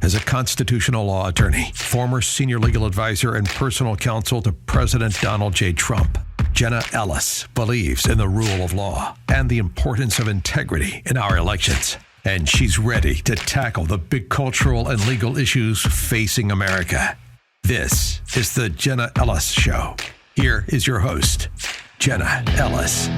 As a constitutional law attorney, former senior legal advisor and personal counsel to President Donald J. Trump, Jenna Ellis believes in the rule of law and the importance of integrity in our elections. And she's ready to tackle the big cultural and legal issues facing America. This is the Jenna Ellis Show. Here is your host, Jenna Ellis.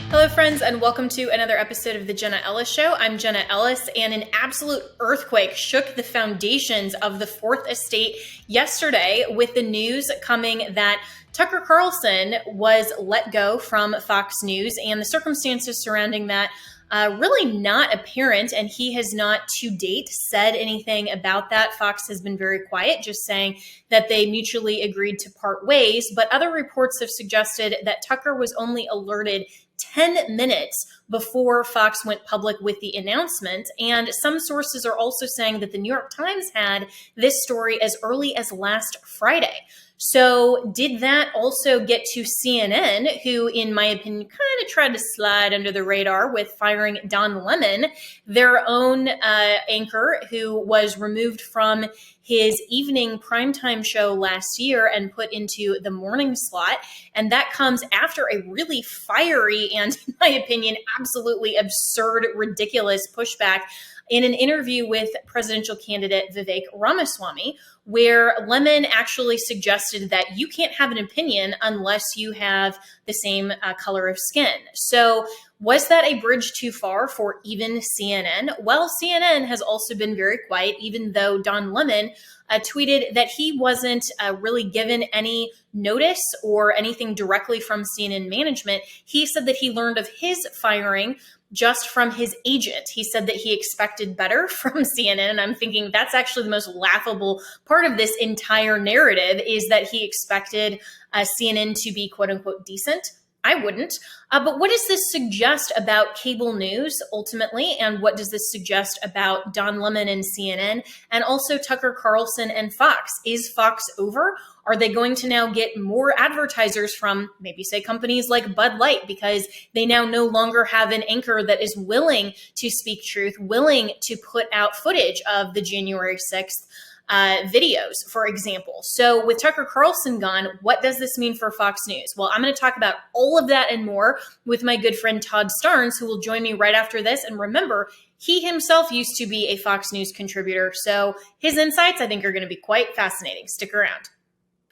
Hello, friends, and welcome to another episode of the Jenna Ellis Show. I'm Jenna Ellis, and an absolute earthquake shook the foundations of the Fourth Estate yesterday with the news coming that Tucker Carlson was let go from Fox News, and the circumstances surrounding that really not apparent, and he has not to date said anything about that. Fox has been very quiet, just saying that they mutually agreed to part ways, but other reports have suggested that Tucker was only alerted 10 minutes before Fox went public with the announcement. And some sources are also saying that the New York Times had this story as early as last Friday. So did that also get to CNN, who, in my opinion, kind of tried to slide under the radar with firing Don Lemon, their own anchor, who was removed from his evening primetime show last year and put into the morning slot. And that comes after a really fiery and, in my opinion, absolutely absurd, ridiculous pushback in an interview with presidential candidate Vivek Ramaswamy, where Lemon actually suggested that you can't have an opinion unless you have the same color of skin. So was that a bridge too far for even CNN? Well, CNN has also been very quiet, even though Don Lemon tweeted that he wasn't really given any notice or anything directly from CNN management. He said that he learned of his firing just from his agent. He said that he expected better from CNN. And I'm thinking that's actually the most laughable part of this entire narrative, is that he expected CNN to be quote unquote decent. I wouldn't. But what does this suggest about cable news ultimately? And what does this suggest about Don Lemon and CNN and also Tucker Carlson and Fox? Is Fox over? Are they going to now get more advertisers from maybe say companies like Bud Light because they now no longer have an anchor that is willing to speak truth, willing to put out footage of the January 6th videos, for example? So with Tucker Carlson gone, what does this mean for Fox News? Well, I'm going to talk about all of that and more with my good friend Todd Starnes, who will join me right after this. And remember, he himself used to be a Fox News contributor, so his insights, I think, are going to be quite fascinating. Stick around.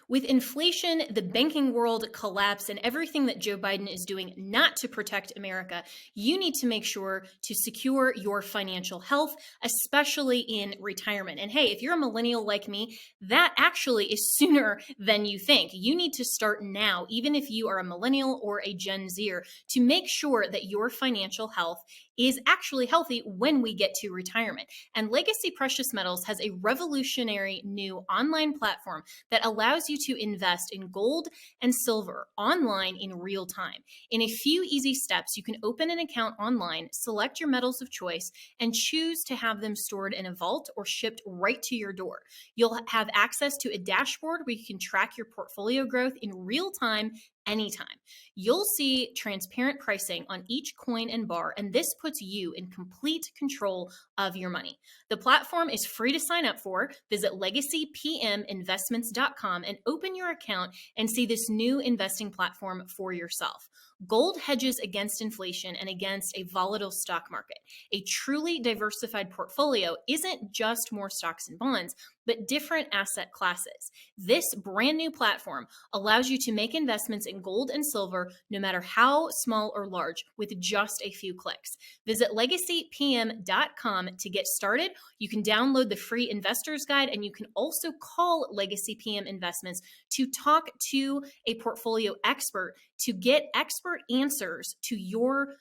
With inflation, the banking world collapse, and everything that Joe Biden is doing not to protect America, you need to make sure to secure your financial health, especially in retirement. And hey, if you're a millennial like me, that actually is sooner than you think. You need to start now, even if you are a millennial or a Gen Zer, to make sure that your financial health is actually healthy when we get to retirement. And Legacy Precious Metals has a revolutionary new online platform that allows you to invest in gold and silver online in real time. In a few easy steps, you can open an account online, select your metals of choice, and choose to have them stored in a vault or shipped right to your door. You'll have access to a dashboard where you can track your portfolio growth in real time anytime. You'll see transparent pricing on each coin and bar, and this puts you in complete control of your money. The platform is free to sign up for. Visit legacypminvestments.com and open your account and see this new investing platform for yourself. Gold hedges against inflation and against a volatile stock market. A truly diversified portfolio isn't just more stocks and bonds, but different asset classes. This brand new platform allows you to make investments in gold and silver, no matter how small or large, with just a few clicks. Visit legacypm.com to get started. You can download the free investor's guide, and you can also call Legacy PM Investments to talk to a portfolio expert to get expert answers to your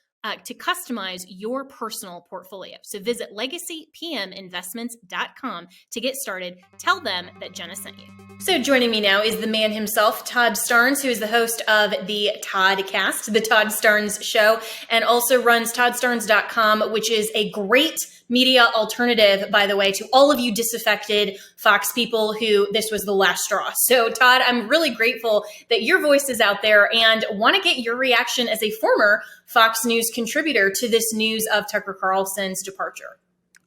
to customize your personal portfolio. So visit legacypminvestments.com to get started. Tell them that Jenna sent you. So joining me now is the man himself, Todd Starnes, who is the host of the Toddcast, the Todd Starnes Show, and also runs toddstarnes.com, which is a great media alternative, by the way, to all of you disaffected Fox people who this was the last straw. So Todd, I'm really grateful that your voice is out there and want to get your reaction as a former Fox News contributor to this news of Tucker Carlson's departure.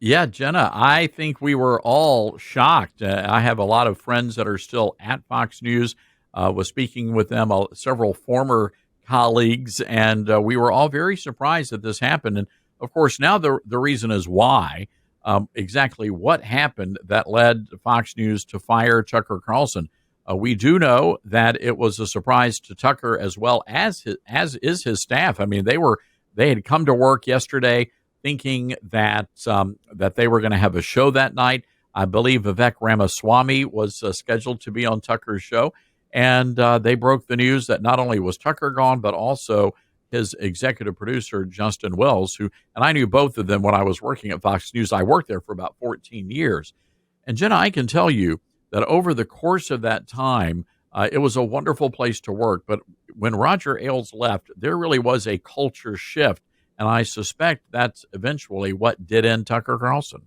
Yeah, Jenna, I think we were all shocked. I have a lot of friends that are still at Fox News. Was speaking with them, several former colleagues, and we were all very surprised that this happened. And of course, now the reason is why. Exactly what happened that led Fox News to fire Tucker Carlson. We do know that it was a surprise to Tucker as well as is his staff. I mean, they had come to work yesterday thinking that that they were going to have a show that night. I believe Vivek Ramaswamy was scheduled to be on Tucker's show, and they broke the news that not only was Tucker gone, but also his executive producer, Justin Wells, and I knew both of them when I was working at Fox News. I worked there for about 14 years. And Jenna, I can tell you that over the course of that time, it was a wonderful place to work. But when Roger Ailes left, there really was a culture shift. And I suspect that's eventually what did end Tucker Carlson.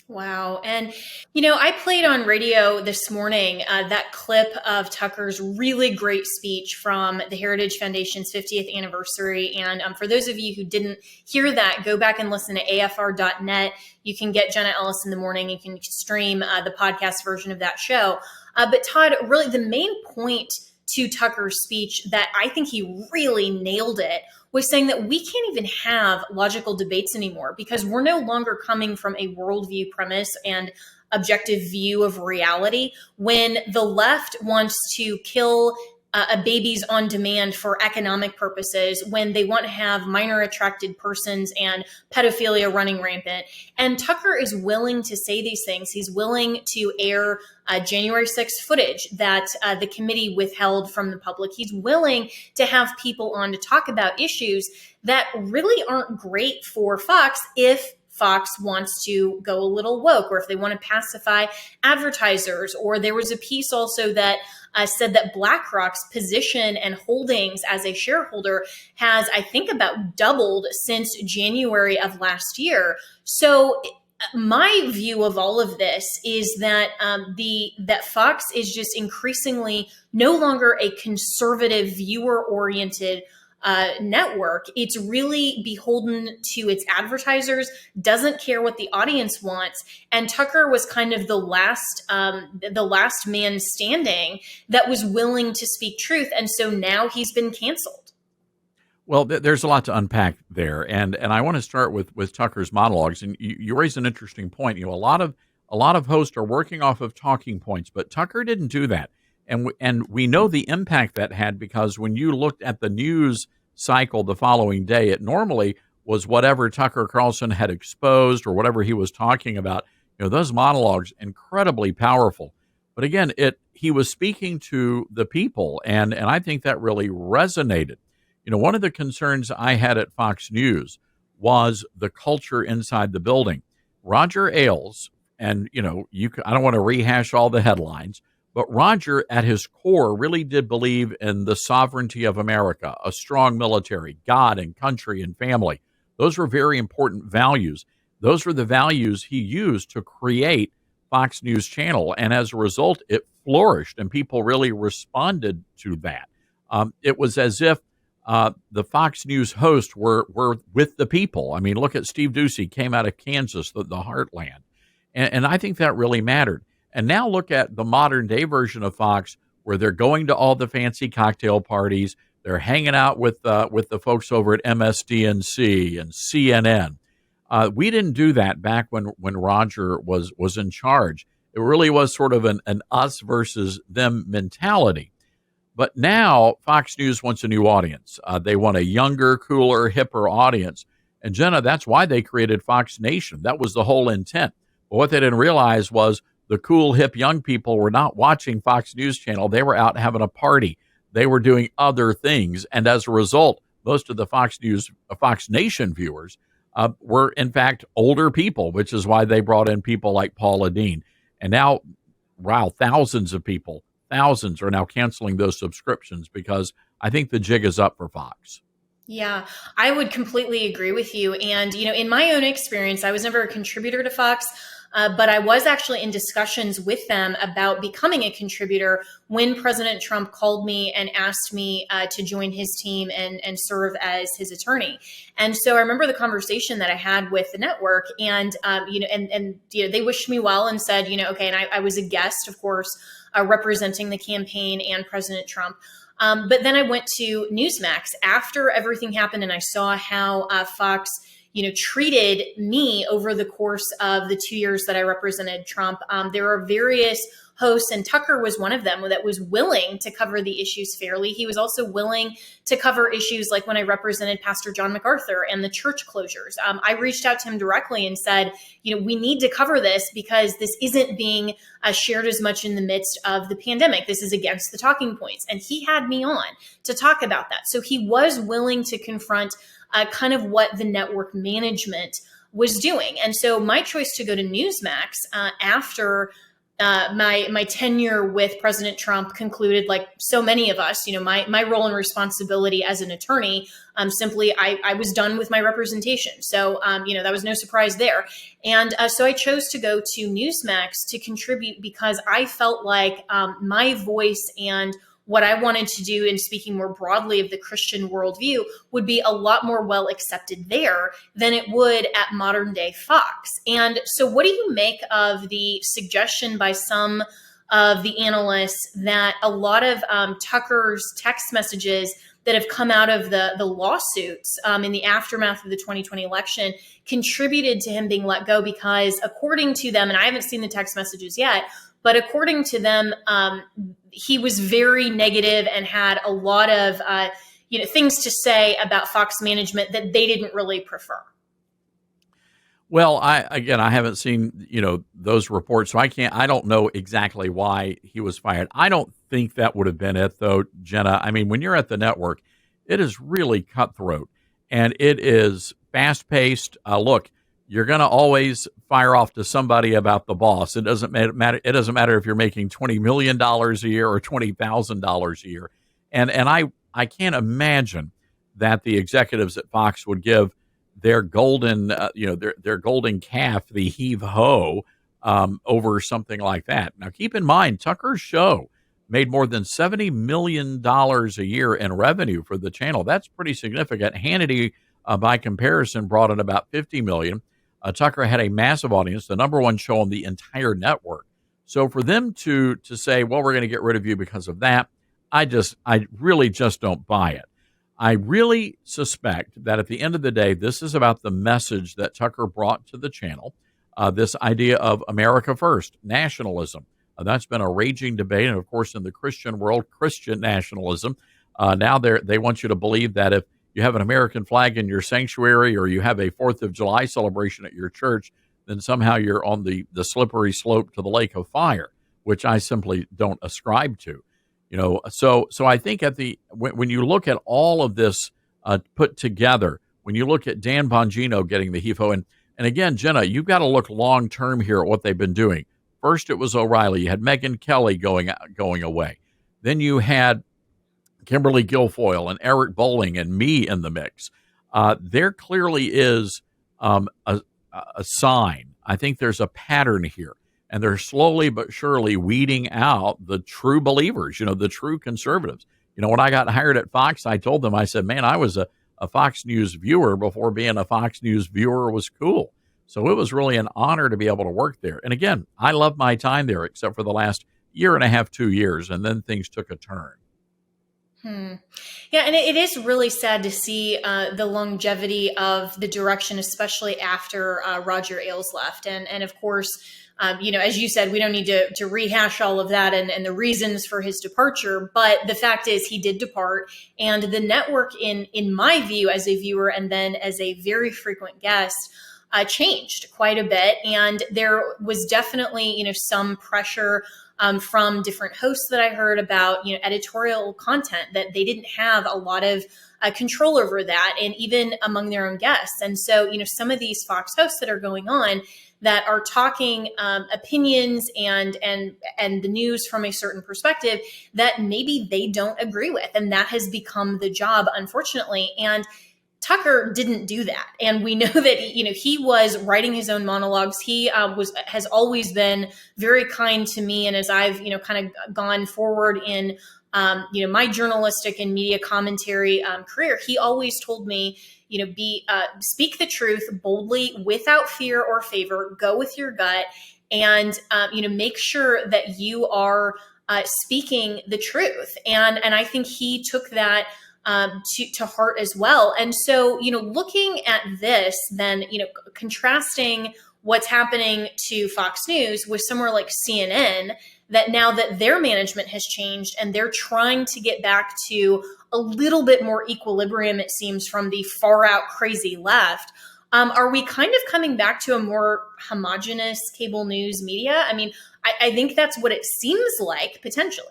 Wow. And, I played on radio this morning that clip of Tucker's really great speech from the Heritage Foundation's 50th anniversary. And for those of you who didn't hear that, go back and listen to afr.net. You can get Jenna Ellis in the morning. You can stream the podcast version of that show. But Todd, really the main point to Tucker's speech that I think he really nailed it was saying that we can't even have logical debates anymore because we're no longer coming from a worldview premise and objective view of reality. When the left wants to kill babies on demand for economic purposes, when they want to have minor attracted persons and pedophilia running rampant. And Tucker is willing to say these things. He's willing to air January 6th footage that the committee withheld from the public. He's willing to have people on to talk about issues that really aren't great for Fox if Fox wants to go a little woke, or if they want to pacify advertisers. Or there was a piece also that said that BlackRock's position and holdings as a shareholder has, I think, about doubled since January of last year. So my view of all of this is that that Fox is just increasingly no longer a conservative, viewer-oriented network. It's really beholden to its advertisers, doesn't care what the audience wants. And Tucker was kind of the last man standing that was willing to speak truth. And so now he's been canceled. Well, there's a lot to unpack there, and I want to start with Tucker's monologues. And you raised an interesting point. A lot of hosts are working off of talking points, but Tucker didn't do that. And we know the impact that had, because when you looked at the news cycle the following day, it normally was whatever Tucker Carlson had exposed or whatever he was talking about. Those monologues, incredibly powerful. But again, he was speaking to the people, and I think that really resonated. One of the concerns I had at Fox News was the culture inside the building. Roger Ailes, and I don't want to rehash all the headlines, but Roger, at his core, really did believe in the sovereignty of America, a strong military, God and country and family. Those were very important values. Those were the values he used to create Fox News Channel. And as a result, it flourished and people really responded to that. It was as if the Fox News hosts were with the people. I mean, look at Steve Doocy, came out of Kansas, the heartland. And I think that really mattered. And now look at the modern day version of Fox, where they're going to all the fancy cocktail parties. They're hanging out with the folks over at MSDNC and CNN. We didn't do that back when Roger was in charge. It really was sort of an us versus them mentality. But now Fox News wants a new audience. They want a younger, cooler, hipper audience. And Jenna, that's why they created Fox Nation. That was the whole intent. But what they didn't realize was the cool, hip, young people were not watching Fox News Channel. They were out having a party. They were doing other things. And as a result, most of the Fox Nation viewers were, in fact, older people, which is why they brought in people like Paula Dean. And now, wow, thousands are now canceling those subscriptions because I think the jig is up for Fox. Yeah, I would completely agree with you. And, in my own experience, I was never a contributor to Fox. But I was actually in discussions with them about becoming a contributor when President Trump called me and asked me to join his team and serve as his attorney. And so I remember the conversation that I had with the network, and they wished me well and said, okay. And I was a guest, of course, representing the campaign and President Trump. But then I went to Newsmax after everything happened, and I saw how Fox treated me over the course of the 2 years that I represented Trump. There are various hosts, and Tucker was one of them that was willing to cover the issues fairly. He was also willing to cover issues like when I represented Pastor John MacArthur and the church closures. I reached out to him directly and said, we need to cover this because this isn't being shared as much in the midst of the pandemic. This is against the talking points. And he had me on to talk about that. So he was willing to confront kind of what the network management was doing. And so my choice to go to Newsmax after my tenure with President Trump concluded, like so many of us, my role and responsibility as an attorney, simply I was done with my representation. So, that was no surprise there. And so I chose to go to Newsmax to contribute because I felt like my voice and what I wanted to do in speaking more broadly of the Christian worldview would be a lot more well accepted there than it would at modern day Fox. And so what do you make of the suggestion by some of the analysts that a lot of Tucker's text messages that have come out of the lawsuits in the aftermath of the 2020 election contributed to him being let go because according to them, and I haven't seen the text messages yet, but according to them, he was very negative and had a lot of things to say about Fox management that they didn't really prefer. Well, I haven't seen those reports, so I don't know exactly why he was fired. I don't think that would have been it, though, Jenna. I mean, when you're at the network, it is really cutthroat and it is fast paced. Look. You're going to always fire off to somebody about the boss. It doesn't matter. It doesn't matter if you're making $20 million a year or $20,000 a year. And I can't imagine that the executives at Fox would give their golden, their golden calf, the heave ho, over something like that. Now, keep in mind, Tucker's show made more than $70 million a year in revenue for the channel. That's pretty significant. Hannity, by comparison, brought in about $50 million. Tucker had a massive audience, the number one show on the entire network. So for them to say, well, we're going to get rid of you because of that, I really just don't buy it. I really suspect that at the end of the day, this is about the message that Tucker brought to the channel, this idea of America first, nationalism. That's been a raging debate. And of course, in the Christian world, Christian nationalism. Now they want you to believe that if you have an American flag in your sanctuary or you have a 4th of July celebration at your church, then somehow you're on the slippery slope to the lake of fire, which I simply don't ascribe to. So I think when you look at all of this put together, when you look at Dan Bongino getting the HEFO, and again, Jenna, you've got to look long term here at what they've been doing. First, it was O'Reilly. You had Megyn Kelly going away. Then you had Kimberly Guilfoyle and Eric Bolling and me in the mix. There clearly is a sign. I think there's a pattern here. And they're slowly but surely weeding out the true believers, the true conservatives. When I got hired at Fox, I told them, I said, man, I was a Fox News viewer before being a Fox News viewer was cool. So it was really an honor to be able to work there. And again, I loved my time there, except for the last year and a half, 2 years, and then things took a turn. Yeah, and it is really sad to see the longevity of the direction, especially after Roger Ailes left. And of course, as you said, we don't need to rehash all of that and the reasons for his departure. But the fact is he did depart. And the network, in my view, as a viewer and then as a very frequent guest, changed quite a bit. And there was definitely, some pressure from different hosts that I heard about, editorial content that they didn't have a lot of control over that, and even among their own guests. And so, some of these Fox hosts that are going on that are talking opinions and the news from a certain perspective that maybe they don't agree with, and that has become the job, unfortunately. And Tucker didn't do that. And we know that, he was writing his own monologues. He has always been very kind to me. And as I've, kind of gone forward in, my journalistic and media commentary career, he always told me, speak the truth boldly, without fear or favor, go with your gut, and, make sure that you are speaking the truth. And I think he took that to heart as well. And so, looking at this, then, contrasting what's happening to Fox News with somewhere like CNN, that now that their management has changed and they're trying to get back to a little bit more equilibrium, it seems, from the far out crazy left. Are we kind of coming back to a more homogenous cable news media? I mean, I think that's what it seems like, potentially.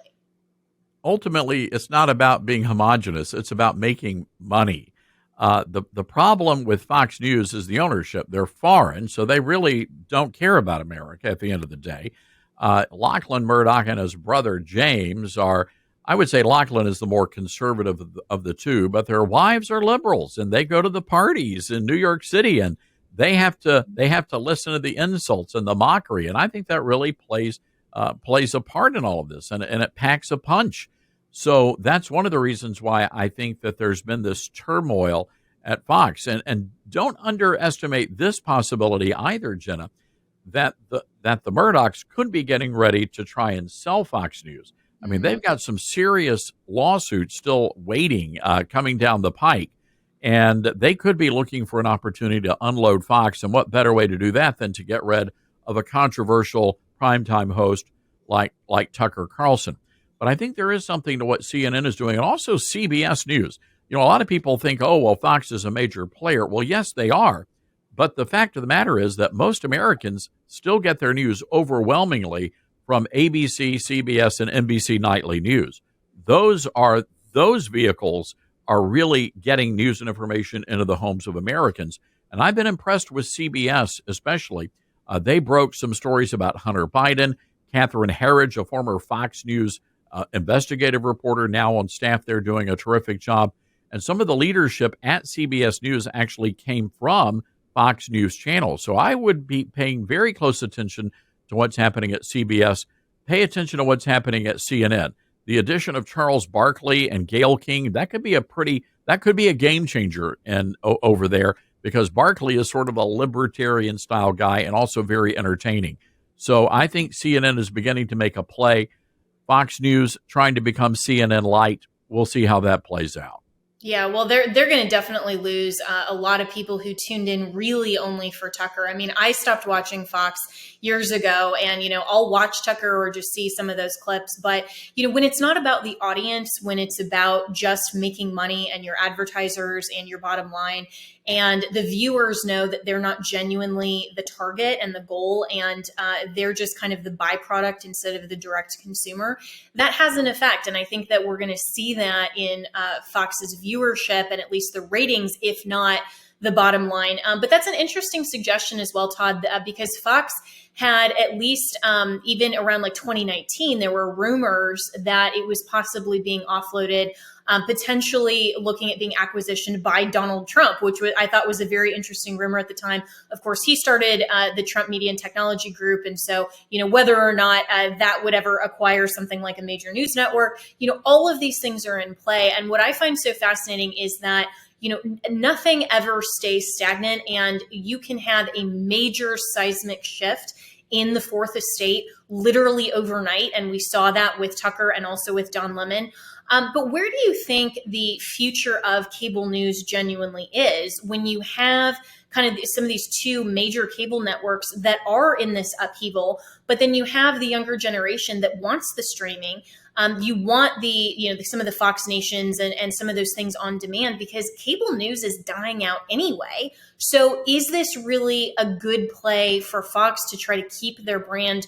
Ultimately, it's not about being homogenous. It's about making money. The problem with Fox News is the ownership. They're foreign, so they really don't care about America at the end of the day. Lachlan Murdoch and his brother James are, I would say Lachlan is the more conservative of the two, but their wives are liberals, and they go to the parties in New York City, and they have to listen to the insults and the mockery. And I think that really plays a part in all of this, and it packs a punch. So that's one of the reasons why I think that there's been this turmoil at Fox. And don't underestimate this possibility either, Jenna, that the Murdochs could be getting ready to try and sell Fox News. I mean, they've got some serious lawsuits still waiting, coming down the pike, and they could be looking for an opportunity to unload Fox. And what better way to do that than to get rid of a controversial primetime host like Tucker Carlson? But I think there is something to what CNN is doing, and also CBS News. A lot of people think, oh, well, Fox is a major player. Well, yes, they are. But the fact of the matter is that most Americans still get their news overwhelmingly from ABC, CBS, and NBC Nightly News. Those vehicles are really getting news and information into the homes of Americans. And I've been impressed with CBS, especially. They broke some stories about Hunter Biden. Catherine Herridge, a former Fox News investigative reporter, now on staff there, doing a terrific job. And some of the leadership at CBS News actually came from Fox News channel. So I would be paying very close attention to what's happening at CBS. Pay attention to what's happening at CNN. The addition of Charles Barkley and Gayle King, that could be a game changer over there, because Barkley is sort of a libertarian style guy and also very entertaining. So I think CNN is beginning to make a play. Fox News trying to become CNN light. We'll see how that plays out. Yeah, well, they're going to definitely lose a lot of people who tuned in really only for Tucker. I mean, I stopped watching Fox years ago, and, I'll watch Tucker or just see some of those clips. But, when it's not about the audience, when it's about just making money and your advertisers and your bottom line, and the viewers know that they're not genuinely the target and the goal, and they're just kind of the byproduct instead of the direct consumer, that has an effect. And I think that we're going to see that in Fox's viewership and at least the ratings, if not the bottom line. But that's an interesting suggestion as well, Todd, because Fox had at least even around like 2019, there were rumors that it was possibly being offloaded, potentially looking at being acquisitioned by Donald Trump, which I thought was a very interesting rumor at the time. Of course, he started the Trump Media and Technology Group. And so, whether or not that would ever acquire something like a major news network, all of these things are in play. And what I find so fascinating is that nothing ever stays stagnant, and you can have a major seismic shift in the fourth estate literally overnight. And we saw that with Tucker and also with Don Lemon. But where do you think the future of cable news genuinely is when you have kind of some of these two major cable networks that are in this upheaval, but then you have the younger generation that wants the streaming? You want some of the Fox Nations and some of those things on demand, because cable news is dying out anyway. So is this really a good play for Fox to try to keep their brand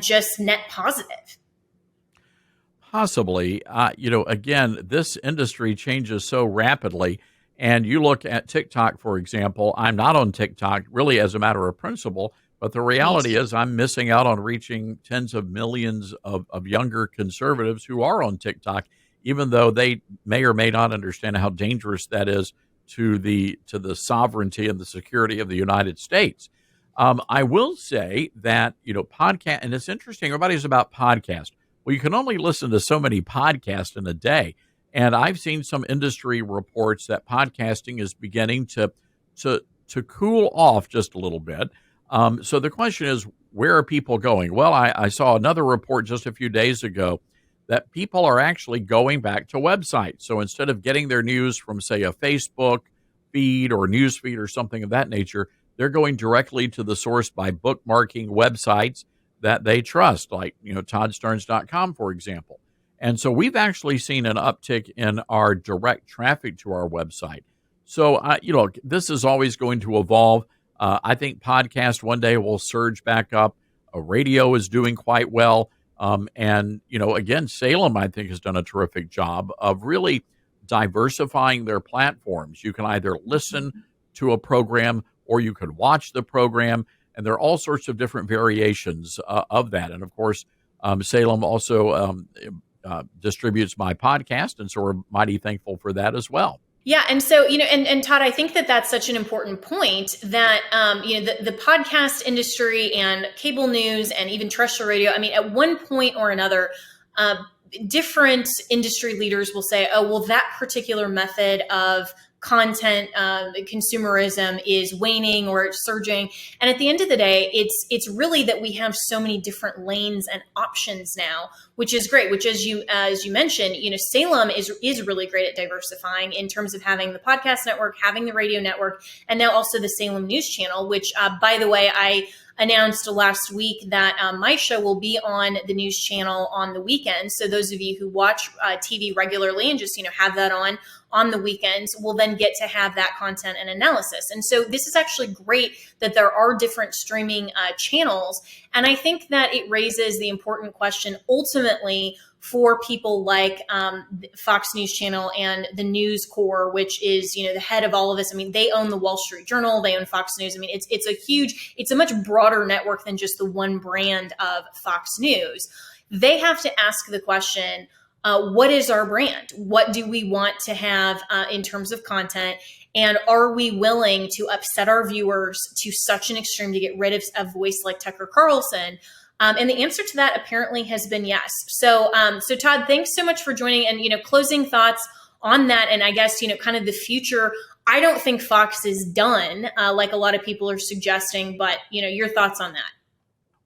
just net positive? Possibly. Again, this industry changes so rapidly. And you look at TikTok, for example. I'm not on TikTok really as a matter of principle, but the reality is I'm missing out on reaching tens of millions of younger conservatives who are on TikTok, even though they may or may not understand how dangerous that is to the sovereignty and the security of the United States. I will say that, podcast, and it's interesting, everybody's about podcast. Well, you can only listen to so many podcasts in a day. And I've seen some industry reports that podcasting is beginning to cool off just a little bit. So the question is, where are people going? Well, I saw another report just a few days ago that people are actually going back to websites. So instead of getting their news from, say, a Facebook feed or news feed or something of that nature, they're going directly to the source by bookmarking websites that they trust, like, toddstarnes.com, for example. And so we've actually seen an uptick in our direct traffic to our website. So, this is always going to evolve. I think podcast one day will surge back up. Radio is doing quite well. And, again, Salem, I think, has done a terrific job of really diversifying their platforms. You can either listen to a program or you could watch the program. And there are all sorts of different variations of that. And, of course, Salem also distributes my podcast. And so we're mighty thankful for that as well. Yeah. And so, and Todd, I think that that's such an important point that, the podcast industry and cable news and even terrestrial radio, I mean, at one point or another, different industry leaders will say, oh, well, that particular method of content consumerism is waning or it's surging. And at the end of the day, it's really that we have so many different lanes and options now, which is great, which as you mentioned, Salem is really great at diversifying in terms of having the podcast network, having the radio network, and now also the Salem News Channel, which by the way, I announced last week that my show will be on the news channel on the weekends. So those of you who watch TV regularly and just have that on the weekends will then get to have that content and analysis. And so this is actually great that there are different streaming channels. And I think that it raises the important question ultimately for people like Fox News Channel and the News Corps, which is, the head of all of this. I mean, they own the Wall Street Journal, they own Fox News. I mean, it's a much broader network than just the one brand of Fox News. They have to ask the question, what is our brand? What do we want to have in terms of content? And are we willing to upset our viewers to such an extreme to get rid of a voice like Tucker Carlson? And the answer to that apparently has been yes. So Todd, thanks so much for joining and, closing thoughts on that. And I guess, kind of the future. I don't think Fox is done like a lot of people are suggesting, but, your thoughts on that.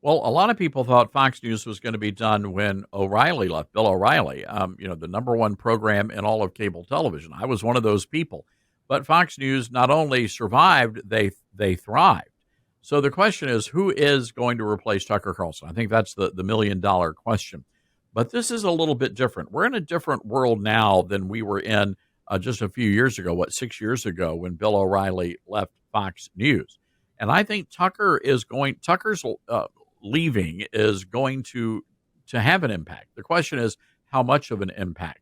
Well, a lot of people thought Fox News was going to be done when O'Reilly left, Bill O'Reilly, the number one program in all of cable television. I was one of those people. But Fox News not only survived, they thrived. So the question is, who is going to replace Tucker Carlson? I think that's the $1 million question. But this is a little bit different. We're in a different world now than we were in just a few years ago, 6 years ago, when Bill O'Reilly left Fox News. And I think Tucker's leaving is going to have an impact. The question is, how much of an impact?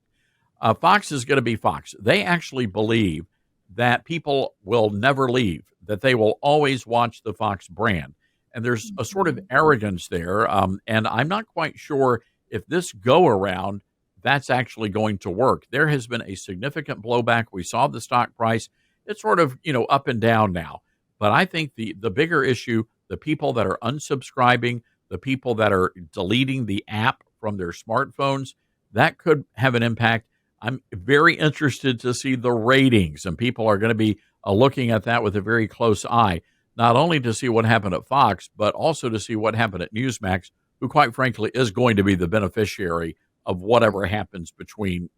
Fox is going to be Fox. They actually believe that people will never leave, that they will always watch the Fox brand. And there's a sort of arrogance there. And I'm not quite sure if this go around, that's actually going to work. There has been a significant blowback. We saw the stock price. It's sort of, up and down now. But I think the bigger issue, the people that are unsubscribing, the people that are deleting the app from their smartphones, that could have an impact. I'm very interested to see the ratings, and people are going to be looking at that with a very close eye, not only to see what happened at Fox, but also to see what happened at Newsmax, who quite frankly is going to be the beneficiary of whatever happens between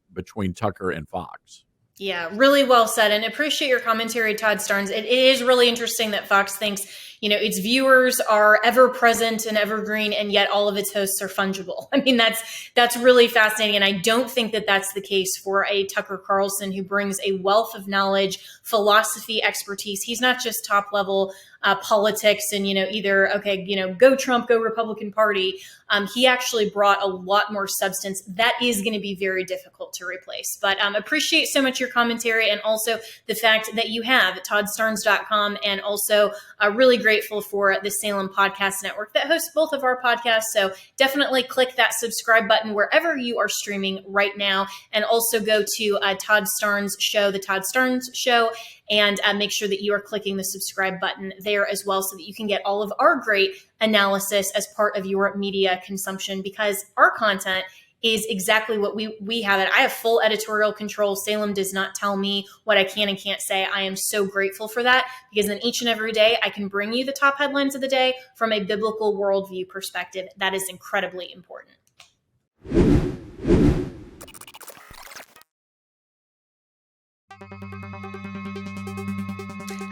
Tucker and Fox. Yeah, really well said, and appreciate your commentary, Todd Starnes. It is really interesting that Fox thinks, its viewers are ever present and evergreen, and yet all of its hosts are fungible. I mean, that's really fascinating, and I don't think that that's the case for a Tucker Carlson who brings a wealth of knowledge, philosophy, expertise. He's not just top level politics and, go Trump, go Republican Party. He actually brought a lot more substance that is going to be very difficult to replace. But appreciate so much your commentary, and also the fact that you have toddstarnes.com and also a really great grateful for the Salem Podcast Network that hosts both of our podcasts. So definitely click that subscribe button wherever you are streaming right now. And also go to Todd Starnes' show, The Todd Starnes Show, and make sure that you are clicking the subscribe button there as well so that you can get all of our great analysis as part of your media consumption, because our content is exactly what we have. I have full editorial control. Salem does not tell me what I can and can't say. I am so grateful for that, because then each and every day I can bring you the top headlines of the day from a biblical worldview perspective. That is incredibly important.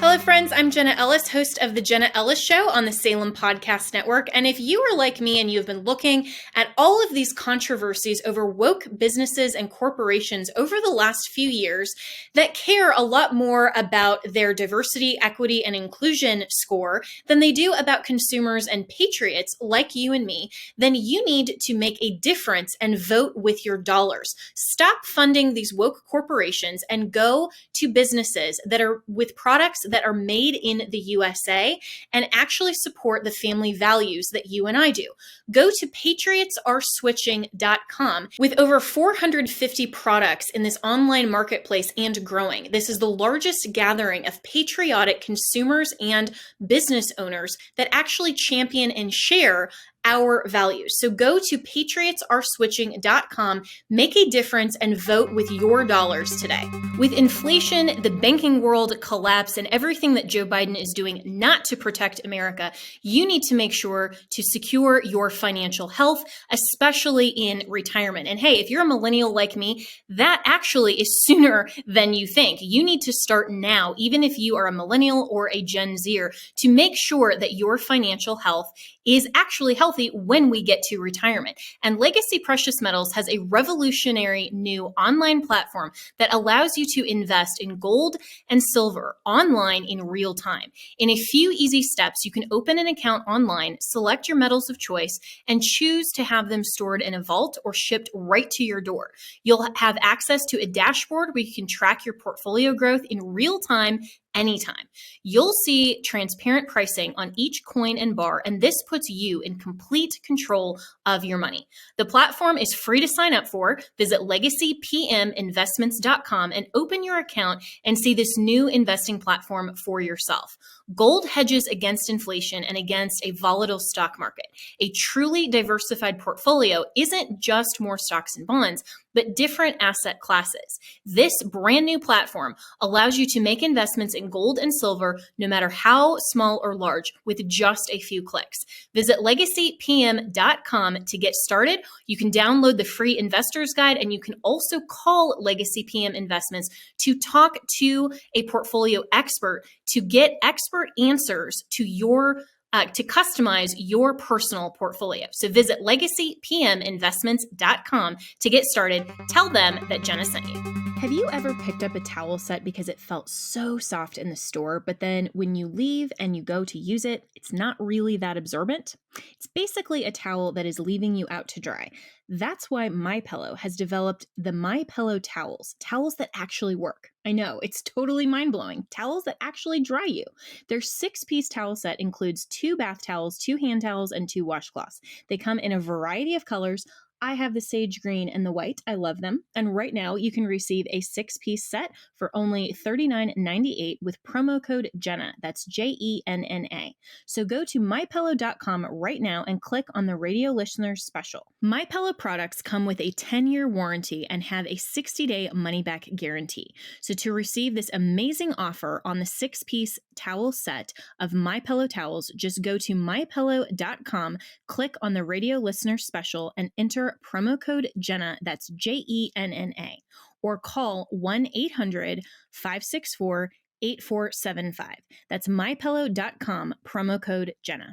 Hello, friends. I'm Jenna Ellis, host of The Jenna Ellis Show on the Salem Podcast Network. And if you are like me and you've been looking at all of these controversies over woke businesses and corporations over the last few years that care a lot more about their diversity, equity, and inclusion score than they do about consumers and patriots like you and me, then you need to make a difference and vote with your dollars. Stop funding these woke corporations and go to businesses that are with products that are made in the USA and actually support the family values that you and I do. Go to patriotsareswitching.com. With over 450 products in this online marketplace and growing, this is the largest gathering of patriotic consumers and business owners that actually champion and share our values. So go to patriotsareswitching.com, make a difference, and vote with your dollars today. With inflation, the banking world collapse, and everything that Joe Biden is doing not to protect America, you need to make sure to secure your financial health, especially in retirement. And hey, if you're a millennial like me, that actually is sooner than you think. You need to start now, even if you are a millennial or a Gen Zer, to make sure that your financial health is actually healthy when we get to retirement. And Legacy Precious Metals has a revolutionary new online platform that allows you to invest in gold and silver online in real time. In a few easy steps, you can open an account online, select your metals of choice, and choose to have them stored in a vault or shipped right to your door. You'll have access to a dashboard where you can track your portfolio growth in real time anytime. You'll see transparent pricing on each coin and bar, and this puts you in complete control of your money. The platform is free to sign up for. Visit legacypminvestments.com and open your account and see this new investing platform for yourself. Gold hedges against inflation and against a volatile stock market. A truly diversified portfolio isn't just more stocks and bonds, but different asset classes. This brand new platform allows you to make investments in gold and silver, no matter how small or large, with just a few clicks. Visit legacypm.com to get started. You can download the free investor's guide, and you can also call Legacy PM Investments to talk to a portfolio expert to get expert answers to your to customize your personal portfolio. So visit legacypminvestments.com to get started. Tell them that Jenna sent you. Have you ever picked up a towel set because it felt so soft in the store, but then when you leave and you go to use it, it's not really that absorbent? It's basically a towel that is leaving you out to dry. That's why MyPillow has developed the MyPillow towels that actually work. I know, it's totally mind-blowing. Towels that actually dry you. Their 6-piece towel set includes 2 bath towels, 2 hand towels, and 2 washcloths. They come in a variety of colors. I have the sage green and the white. I love them. And right now you can receive a 6-piece set for only $39.98 with promo code Jenna. That's JENNA. So go to mypillow.com right now and click on the radio listeners special. MyPillow products come with a 10-year warranty and have a 60-day money-back guarantee. So to receive this amazing offer on the 6-piece towel set of MyPillow towels, just go to mypillow.com, click on the radio listener special, and enter promo code Jenna, that's JENNA, or call 1-800-564-8475. That's mypillow.com, promo code Jenna.